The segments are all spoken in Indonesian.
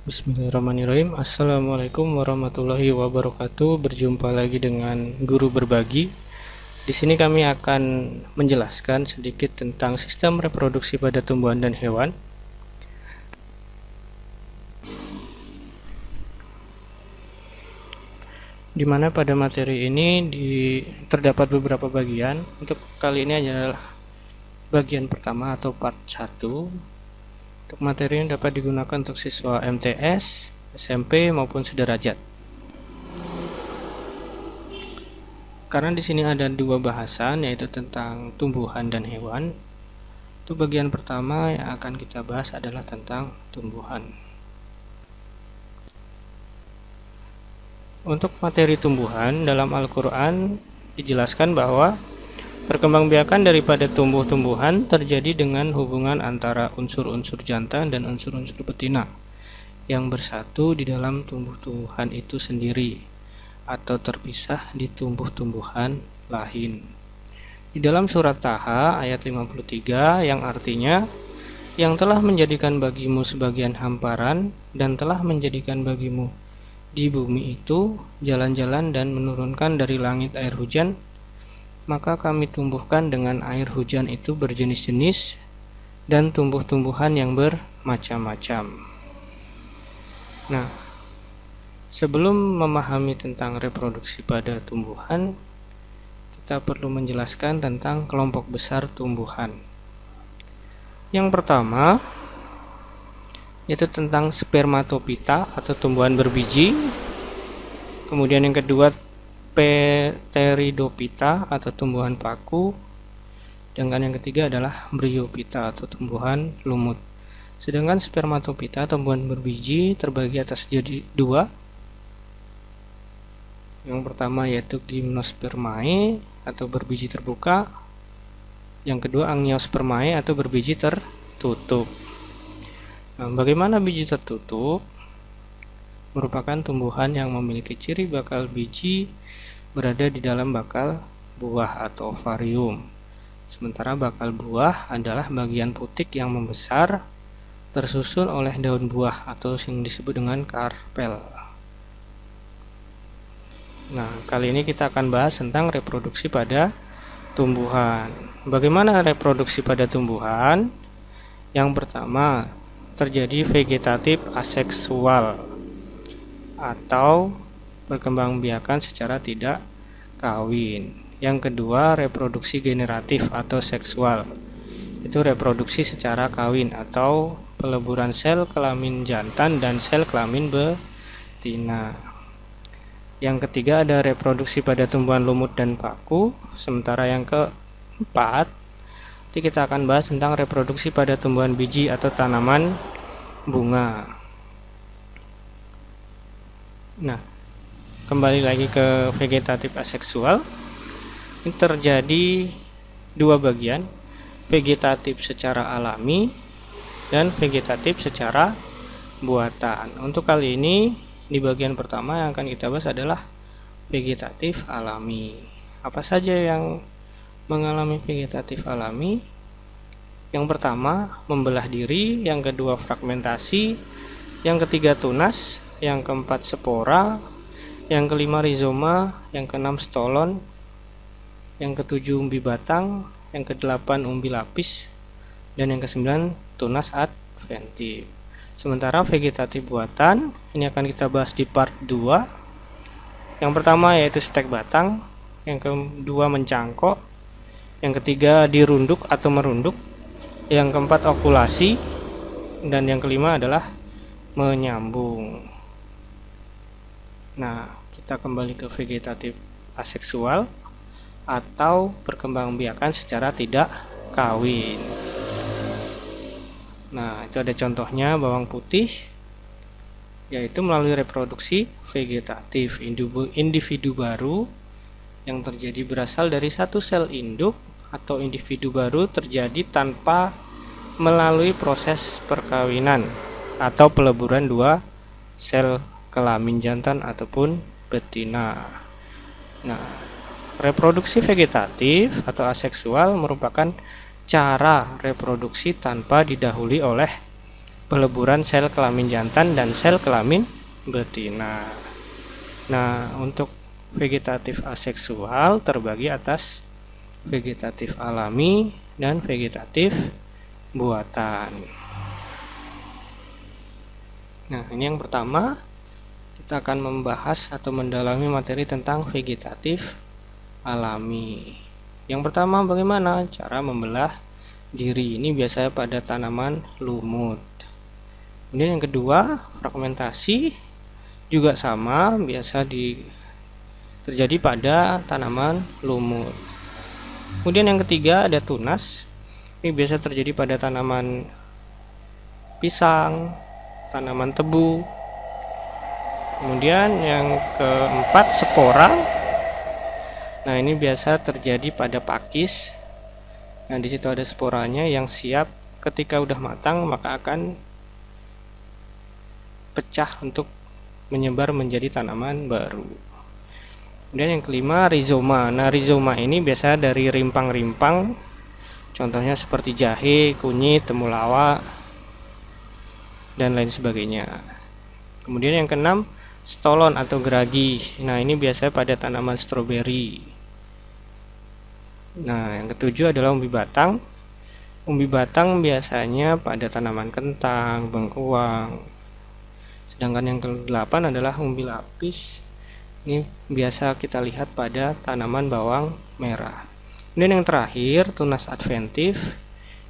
Bismillahirrahmanirrahim. Assalamualaikum warahmatullahi wabarakatuh. Berjumpa lagi dengan Guru Berbagi. Di sini kami akan menjelaskan sedikit tentang sistem reproduksi pada tumbuhan dan hewan. Di mana pada materi ini terdapat beberapa bagian. Untuk kali ini adalah bagian pertama atau part 1. Untuk materi yang dapat digunakan untuk siswa MTS, SMP maupun sederajat. Karena di sini ada dua bahasan, yaitu tentang tumbuhan dan hewan. Untuk bagian pertama yang akan kita bahas adalah tentang tumbuhan. Untuk materi tumbuhan dalam Al-Quran dijelaskan bahwa perkembangbiakan daripada tumbuh-tumbuhan terjadi dengan hubungan antara unsur-unsur jantan dan unsur-unsur betina yang bersatu di dalam tumbuh-tumbuhan itu sendiri atau terpisah di tumbuh-tumbuhan lain. Di dalam surat Taha ayat 53 yang artinya, yang telah menjadikan bagimu sebagian hamparan dan telah menjadikan bagimu di bumi itu jalan-jalan dan menurunkan dari langit air hujan, maka kami tumbuhkan dengan air hujan itu berjenis-jenis dan tumbuh-tumbuhan yang bermacam-macam. Nah, sebelum memahami tentang reproduksi pada tumbuhan, kita perlu menjelaskan tentang kelompok besar tumbuhan. Yang pertama, yaitu tentang spermatopita atau tumbuhan berbiji. Kemudian yang kedua, pteridopita atau tumbuhan paku. Sedangkan yang ketiga adalah bryopita atau tumbuhan lumut. Sedangkan spermatopita, tumbuhan berbiji, terbagi atas jadi dua. Yang pertama yaitu gymnospermae atau berbiji terbuka. Yang kedua angiospermae atau berbiji tertutup. Nah, bagaimana biji tertutup? Merupakan tumbuhan yang memiliki ciri bakal biji berada di dalam bakal buah atau ovarium. Sementara bakal buah adalah bagian putik yang membesar tersusun oleh daun buah atau yang disebut dengan karpel. Nah, kali ini kita akan bahas tentang reproduksi pada tumbuhan. Bagaimana reproduksi pada tumbuhan? Yang pertama, terjadi vegetatif aseksual atau perkembangbiakan secara tidak kawin. Yang kedua, reproduksi generatif atau seksual. Itu reproduksi secara kawin atau peleburan sel kelamin jantan dan sel kelamin betina. Yang ketiga ada reproduksi pada tumbuhan lumut dan paku. Sementara yang keempat, nanti kita akan bahas tentang reproduksi pada tumbuhan biji atau tanaman bunga. Nah, kembali lagi ke vegetatif aseksual. Ini terjadi dua bagian, vegetatif secara alami dan vegetatif secara buatan. Untuk kali ini di bagian pertama yang akan kita bahas adalah vegetatif alami. Apa saja yang mengalami vegetatif alami? Yang pertama, membelah diri. Yang kedua, fragmentasi. Yang ketiga, tunas. Yang keempat, spora. Yang kelima, rizoma. Yang keenam, stolon. Yang ketujuh, umbi batang. Yang kedelapan, umbi lapis. Dan yang kesembilan, tunas adventif. Sementara vegetatif buatan ini akan kita bahas di part 2. Yang pertama yaitu stek batang. Yang kedua, mencangkok. Yang ketiga, dirunduk atau merunduk. Yang keempat, okulasi. Dan yang kelima adalah menyambung. Nah, kita kembali ke vegetatif aseksual atau perkembangbiakan secara tidak kawin. Nah, itu ada contohnya bawang putih, yaitu melalui reproduksi vegetatif individu baru yang terjadi berasal dari satu sel induk atau individu baru terjadi tanpa melalui proses perkawinan atau peleburan dua sel kelamin jantan ataupun betina. Nah, reproduksi vegetatif atau aseksual merupakan cara reproduksi tanpa didahului oleh peleburan sel kelamin jantan dan sel kelamin betina. Nah, untuk vegetatif aseksual terbagi atas vegetatif alami dan vegetatif buatan. Nah, ini yang pertama, kita akan membahas atau mendalami materi tentang vegetatif alami. Yang pertama, bagaimana cara membelah diri? Ini biasanya pada tanaman lumut. Kemudian yang kedua, fragmentasi juga sama, biasa terjadi pada tanaman lumut. Kemudian yang ketiga ada tunas. Ini biasa terjadi pada tanaman pisang, tanaman tebu. Kemudian yang keempat spora. Nah, ini biasa terjadi pada pakis. Nah, di situ ada sporanya yang siap ketika udah matang maka akan pecah untuk menyebar menjadi tanaman baru. Kemudian yang kelima rizoma. Nah, rizoma ini biasa dari rimpang-rimpang, contohnya seperti jahe, kunyit, temulawak, dan lain sebagainya. Kemudian yang keenam stolon atau geragi. Nah, ini biasa pada tanaman stroberi. Nah, yang ketujuh adalah umbi batang. Umbi batang biasanya pada tanaman kentang, bengkuang. Sedangkan yang ke-8 adalah umbi lapis. Ini biasa kita lihat pada tanaman bawang merah. Kemudian yang terakhir tunas adventif.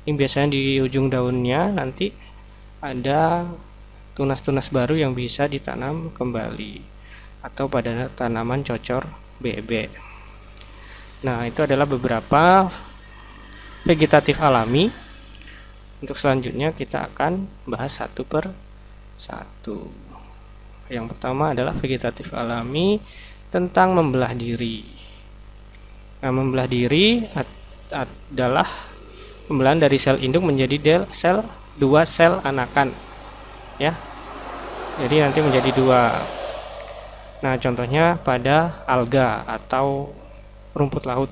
Ini biasanya di ujung daunnya nanti ada tunas-tunas baru yang bisa ditanam kembali atau pada tanaman cocor bebek. Nah, itu adalah beberapa vegetatif alami. Untuk selanjutnya kita akan bahas satu per satu. Yang pertama adalah vegetatif alami tentang membelah diri. Nah, membelah diri adalah pembelahan dari sel induk menjadi dua sel anakan, ya. Jadi nanti menjadi dua. Nah, contohnya pada alga atau rumput laut.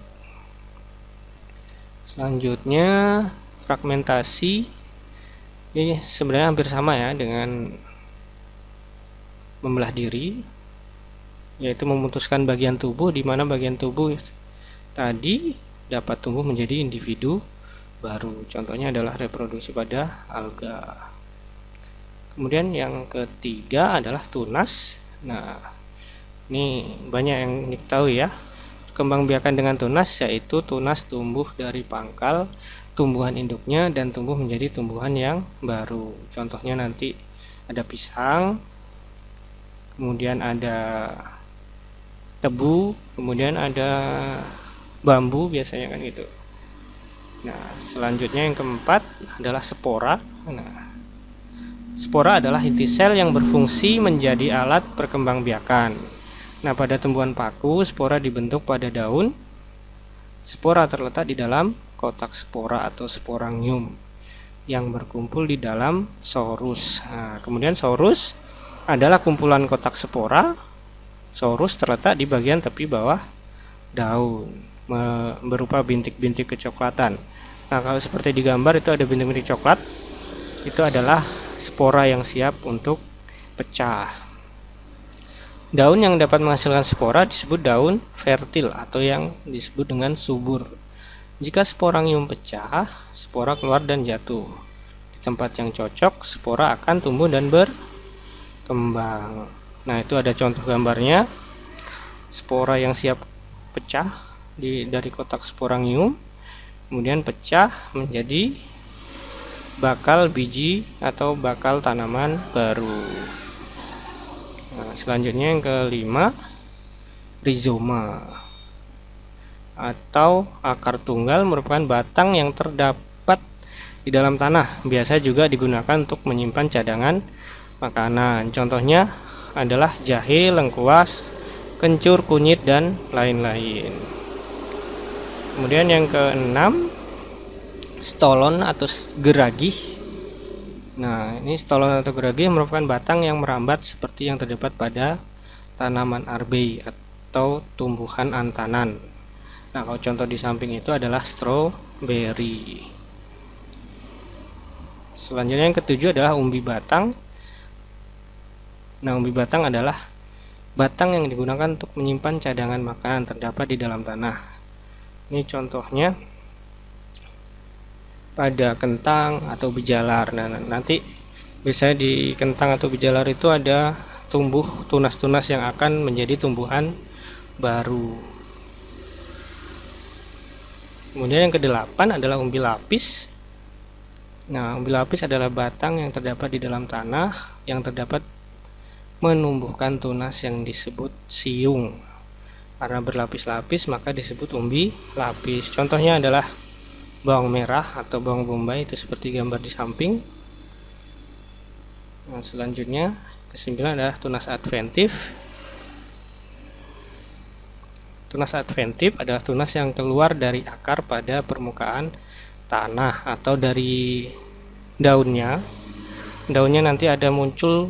Selanjutnya fragmentasi. Ini sebenarnya hampir sama ya dengan membelah diri, yaitu memutuskan bagian tubuh di mana bagian tubuh tadi dapat tumbuh menjadi individu baru. Contohnya adalah reproduksi pada alga. Kemudian yang ketiga adalah tunas. Nah, ini banyak yang diketahui ya. Kembangbiakan dengan tunas yaitu tunas tumbuh dari pangkal tumbuhan induknya dan tumbuh menjadi tumbuhan yang baru. Contohnya nanti ada pisang, kemudian ada tebu, kemudian ada bambu biasanya kan gitu. Nah, selanjutnya yang keempat adalah spora. Nah, spora adalah inti sel yang berfungsi menjadi alat perkembangbiakan. Nah, pada tumbuhan paku, spora dibentuk pada daun. Spora terletak di dalam kotak spora atau sporangium yang berkumpul di dalam sorus. Nah, kemudian sorus adalah kumpulan kotak spora. Sorus terletak di bagian tepi bawah daun, berupa bintik-bintik kecoklatan. Nah, kalau seperti di gambar itu ada bintik-bintik coklat, itu adalah spora yang siap untuk pecah. Daun yang dapat menghasilkan spora disebut daun fertil atau yang disebut dengan subur. Jika sporangium pecah, spora keluar dan jatuh. Di tempat yang cocok, spora akan tumbuh dan berkembang. Nah, itu ada contoh gambarnya. Spora yang siap pecah dari kotak sporangium, kemudian pecah menjadi bakal biji atau bakal tanaman baru. Nah, selanjutnya yang kelima, rizoma atau akar tunggal merupakan batang yang terdapat di dalam tanah. Biasa juga digunakan untuk menyimpan cadangan makanan. Contohnya adalah jahe, lengkuas, kencur, kunyit, dan lain-lain. Kemudian yang keenam, stolon atau geragih. Nah, ini stolon atau geragih merupakan batang yang merambat seperti yang terdapat pada tanaman arbei atau tumbuhan antanan. Nah, kalau contoh di samping itu adalah stroberi. Selanjutnya yang ketujuh adalah umbi batang. Nah, umbi batang adalah batang yang digunakan untuk menyimpan cadangan makanan terdapat di dalam tanah. Ini contohnya pada kentang atau bijalar. Nah, nanti biasanya di kentang atau bijalar itu ada tumbuh tunas-tunas yang akan menjadi tumbuhan baru. Kemudian yang kedelapan adalah umbi lapis. Nah, umbi lapis adalah batang yang terdapat di dalam tanah yang terdapat menumbuhkan tunas yang disebut siung. Karena berlapis-lapis maka disebut umbi lapis. Contohnya adalah bawang merah atau bawang bombay, itu seperti gambar di samping. Nah, selanjutnya kesembilan adalah tunas adventif. Tunas adventif adalah tunas yang keluar dari akar pada permukaan tanah atau dari daunnya. Daunnya nanti ada muncul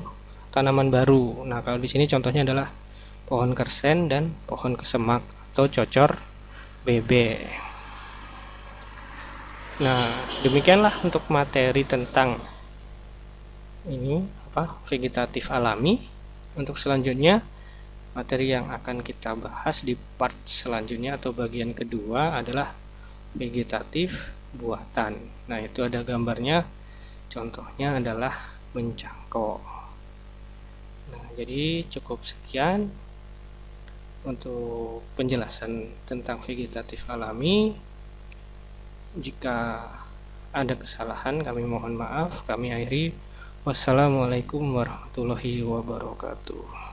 tanaman baru. Nah, kalau di sini contohnya adalah pohon kersen dan pohon kesemak atau cocor bebek. Nah, demikianlah untuk materi tentang ini vegetatif alami. Untuk selanjutnya, materi yang akan kita bahas di part selanjutnya atau bagian kedua adalah vegetatif buatan. Nah, itu ada gambarnya. Contohnya adalah mencangkok. Nah, jadi cukup sekian untuk penjelasan tentang vegetatif alami. Jika ada kesalahan kami mohon maaf. Kami akhiri. Wassalamualaikum warahmatullahi wabarakatuh.